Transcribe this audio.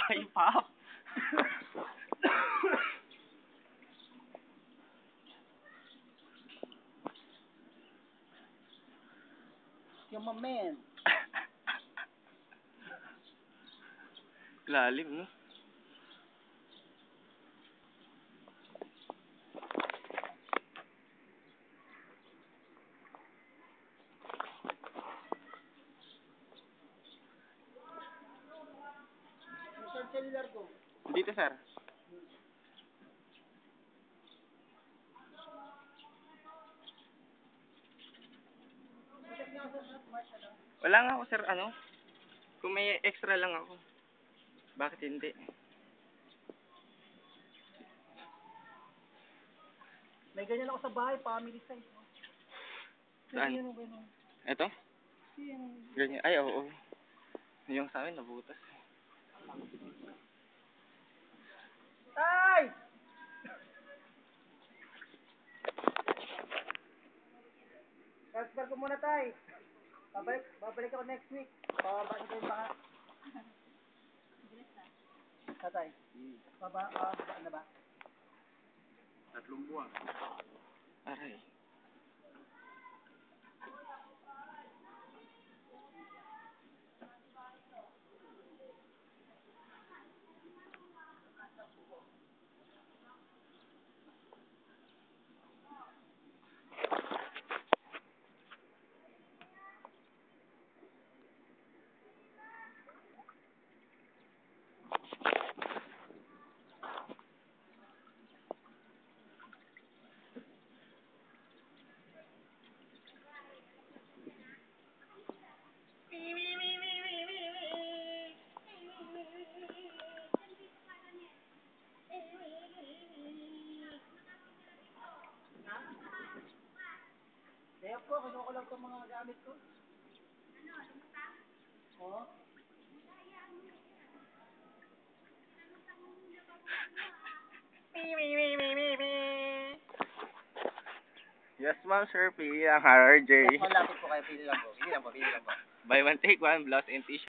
Ay, pop. You're my man. Lalim, no? Saan cellular ko? Dito, sir. Wala nga ako, sir. Ano? Kung may extra lang ako. Bakit hindi? May ganyan ako sa bahay, family size. Saan? Ganyan o ganyan. Ito? Yan. Ganyan. Ay, oo. Yung sa amin, nabutas. Tay! Transfer ko muna, tay. Babalik ako next week. Babalik ko yung baka. Tatay. Baba na ba? 3 buwan. Aray. Kaya po, kinuha ko lang itong mga gamit ko. Ano, lumutang? Oo. Yes, ma'am, sir. Pili ang RJ. Malapit po kayo, pili lang po. Pili lang po. Buy one, take one, blouse and t-shirt.